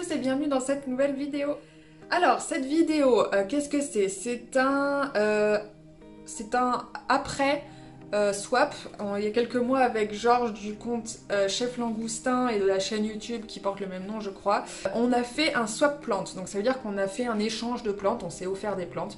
tous et bienvenue dans cette nouvelle vidéo. Alors, cette vidéo, qu'est-ce que c'est? C'est un après swap. Il y a quelques mois avec Georges du compte Chef Langoustin et de la chaîne YouTube qui porte le même nom, je crois. On a fait un swap plantes, donc ça veut dire qu'on a fait un échange de plantes, on s'est offert des plantes.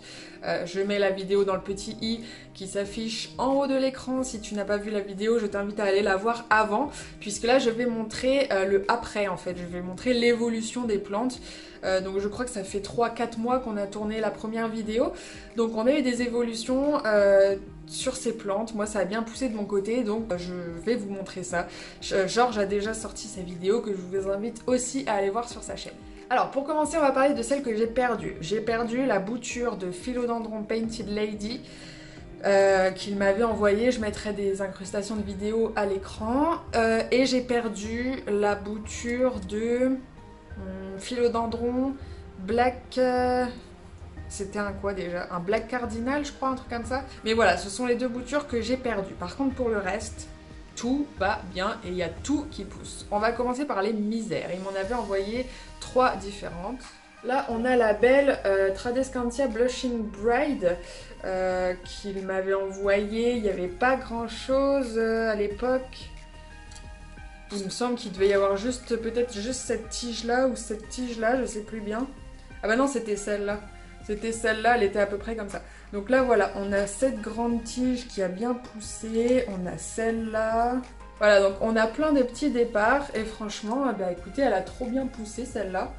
Je mets la vidéo dans le petit i qui s'affiche en haut de l'écran. Si tu n'as pas vu la vidéo, je t'invite à aller la voir avant, puisque là je vais montrer le après en fait. Je vais montrer l'évolution des plantes. Donc je crois que ça fait 3-4 mois qu'on a tourné la première vidéo. Donc on a eu des évolutions sur ces plantes. Moi ça a bien poussé de mon côté, donc je vais vous montrer ça. Georges a déjà sorti sa vidéo que je vous invite aussi à aller voir sur sa chaîne. Alors pour commencer, on va parler de celle que j'ai perdue. J'ai perdu la bouture de Philodendron Painted Lady qu'il m'avait envoyé. Je mettrai des incrustations de vidéos à l'écran. Et j'ai perdu la bouture de Philodendron Black... C'était un quoi déjà? Un Black Cardinal, je crois, un truc comme ça. Mais voilà, ce sont les deux boutures que j'ai perdues. Par contre, pour le reste, tout va bien et il y a tout qui pousse. On va commencer par les misères. Il m'en avait envoyé 3 différentes. Là, on a la belle Tradescantia Blushing Bride qu'il m'avait envoyé. Il n'y avait pas grand-chose à l'époque. Il me semble qu'il devait y avoir peut-être juste cette tige-là ou cette tige-là, je sais plus bien. Ah bah non, c'était celle-là. C'était celle-là, elle était à peu près comme ça. Donc là, voilà, on a cette grande tige qui a bien poussé. On a celle-là. Voilà, donc on a plein de petits départs. Et franchement, bah écoutez, elle a trop bien poussé, celle-là.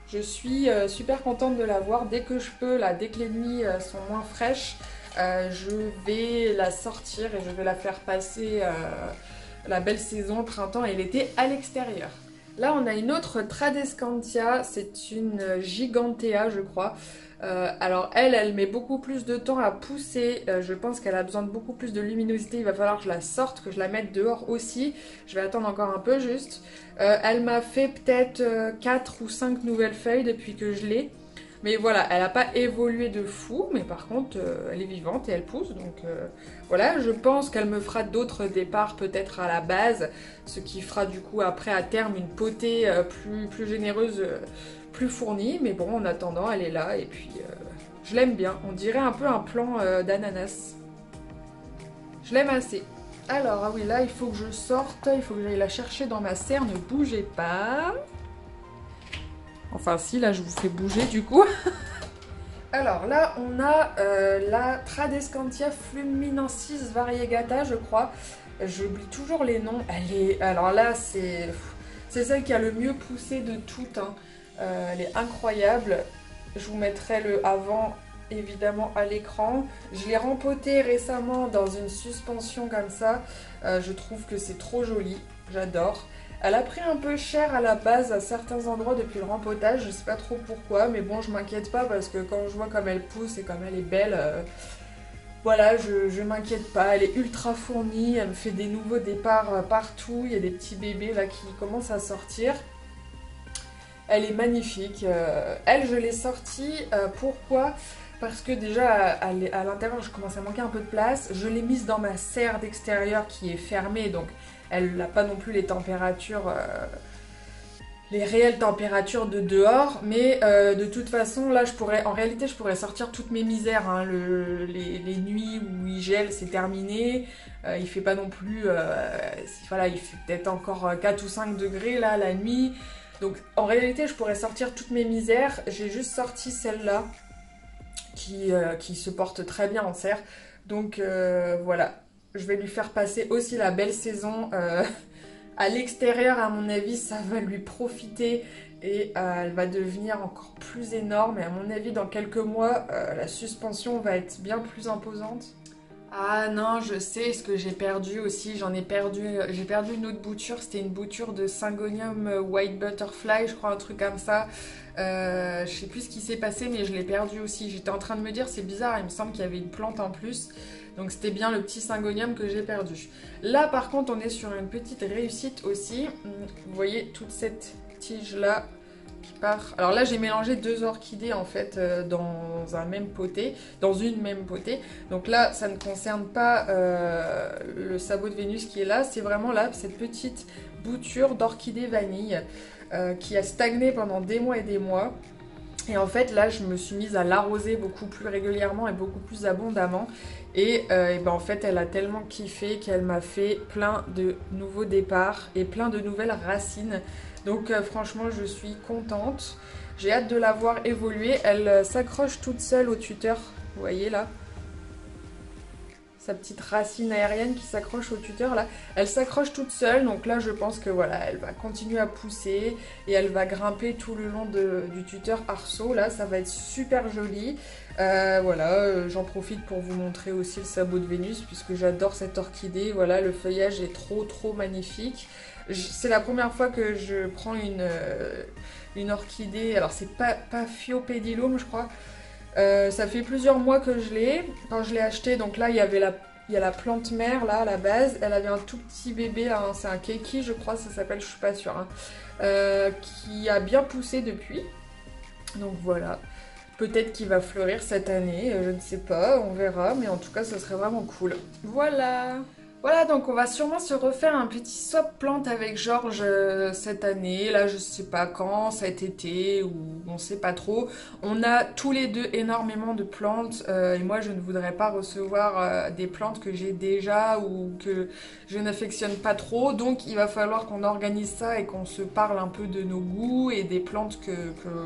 Je suis super contente de la voir. Dès que je peux, là, dès que les nuits sont moins fraîches, je vais la sortir et je vais la faire passer la belle saison, printemps et l'été à l'extérieur. Là, on a une autre Tradescantia, c'est une Gigantea, je crois. Alors elle met beaucoup plus de temps à pousser. Je pense qu'elle a besoin de beaucoup plus de luminosité. Il va falloir que je la sorte, que je la mette dehors aussi. Je vais attendre encore un peu juste. Elle m'a fait peut-être 4 ou 5 nouvelles feuilles depuis que je l'ai. Mais voilà, elle n'a pas évolué de fou, mais par contre, elle est vivante et elle pousse. Donc voilà, je pense qu'elle me fera d'autres départs peut-être à la base, ce qui fera du coup après à terme une potée plus généreuse, plus fournie. Mais bon, en attendant, elle est là et puis je l'aime bien. On dirait un peu un plant d'ananas. Je l'aime assez. Alors, ah oui, là, il faut que je sorte, il faut que j'aille la chercher dans ma serre, ne bougez pas. Enfin si, là je vous fais bouger du coup. Alors là on a la Tradescantia Fluminensis Variegata, je crois. J'oublie toujours les noms. Alors là c'est celle qui a le mieux poussé de toutes. Hein. Elle est incroyable. Je vous mettrai le avant évidemment à l'écran. Je l'ai rempotée récemment dans une suspension comme ça. Je trouve que c'est trop joli. J'adore. Elle a pris un peu cher à la base à certains endroits depuis le rempotage, je sais pas trop pourquoi, mais bon je m'inquiète pas parce que quand je vois comme elle pousse et comme elle est belle, voilà, je m'inquiète pas, elle est ultra fournie, elle me fait des nouveaux départs partout, il y a des petits bébés là qui commencent à sortir. Elle est magnifique, elle je l'ai sortie, pourquoi ? Parce que déjà à l'intérieur je commence à manquer un peu de place, je l'ai mise dans ma serre d'extérieur qui est fermée donc elle n'a pas non plus les températures, les réelles températures de dehors, mais de toute façon là en réalité je pourrais sortir toutes mes misères, hein. Les nuits où il gèle c'est terminé, il fait pas non plus, voilà il fait peut-être encore 4 ou 5 degrés là la nuit, donc en réalité je pourrais sortir toutes mes misères, j'ai juste sorti celle-là qui se porte très bien en serre, donc voilà. Je vais lui faire passer aussi la belle saison à l'extérieur, à mon avis, ça va lui profiter et elle va devenir encore plus énorme. Et à mon avis, dans quelques mois, la suspension va être bien plus imposante. Ah non, je sais ce que j'ai perdu aussi. J'ai perdu une autre bouture. C'était une bouture de Syngonium White Butterfly, je crois, un truc comme ça. Je sais plus ce qui s'est passé, mais je l'ai perdu aussi. J'étais en train de me dire, c'est bizarre, il me semble qu'il y avait une plante en plus. Donc c'était bien le petit Syngonium que j'ai perdu. Là par contre on est sur une petite réussite aussi. Vous voyez toute cette tige là qui part. Alors là j'ai mélangé 2 orchidées en fait dans une même potée. Donc là ça ne concerne pas le sabot de Vénus qui est là. C'est vraiment là cette petite bouture d'orchidée vanille. qui a stagné pendant des mois et des mois. Et en fait là je me suis mise à l'arroser beaucoup plus régulièrement et beaucoup plus abondamment et ben en fait elle a tellement kiffé qu'elle m'a fait plein de nouveaux départs et plein de nouvelles racines. Donc franchement je suis contente, j'ai hâte de la voir évoluer. Elle s'accroche toute seule au tuteur, vous voyez là, sa petite racine aérienne qui s'accroche au tuteur là, elle s'accroche toute seule, donc là je pense que voilà, elle va continuer à pousser et elle va grimper tout le long du tuteur arceau, là ça va être super joli. Voilà, j'en profite pour vous montrer aussi le sabot de Vénus puisque j'adore cette orchidée, voilà, le feuillage est trop magnifique. C'est la première fois que je prends une orchidée, alors c'est pas Phaeopedilum je crois. Ça fait plusieurs mois que je l'ai. Quand je l'ai acheté, donc là il y a la plante mère là à la base. Elle avait un tout petit bébé là, hein, c'est un keiki je crois ça s'appelle, je suis pas sûre, hein, qui a bien poussé depuis. Donc voilà, peut-être qu'il va fleurir cette année, je ne sais pas, on verra, mais en tout cas ce serait vraiment cool. Voilà. Voilà, donc on va sûrement se refaire un petit swap plante avec Georges cette année. Là, je sais pas quand, cet été ou on sait pas trop. On a tous les deux énormément de plantes et moi, je ne voudrais pas recevoir des plantes que j'ai déjà ou que je n'affectionne pas trop. Donc, il va falloir qu'on organise ça et qu'on se parle un peu de nos goûts et des plantes que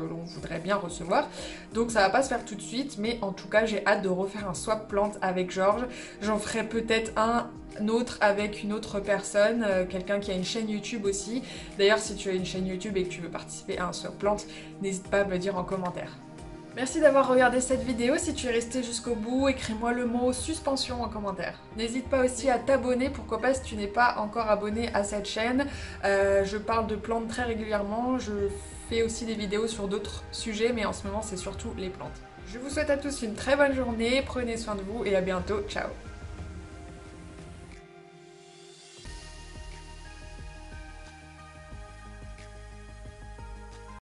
l'on voudrait bien recevoir. Donc, ça va pas se faire tout de suite, mais en tout cas, j'ai hâte de refaire un swap plante avec Georges. J'en ferai peut-être un autre avec une autre personne, quelqu'un qui a une chaîne YouTube aussi. D'ailleurs, si tu as une chaîne YouTube et que tu veux participer à un swap plante, n'hésite pas à me le dire en commentaire. Merci d'avoir regardé cette vidéo. Si tu es resté jusqu'au bout, écris-moi le mot suspension en commentaire. N'hésite pas aussi à t'abonner, pourquoi pas, si tu n'es pas encore abonné à cette chaîne. Je parle de plantes très régulièrement, je fais aussi des vidéos sur d'autres sujets, mais en ce moment c'est surtout les plantes. Je vous souhaite à tous une très bonne journée, prenez soin de vous et à bientôt, ciao!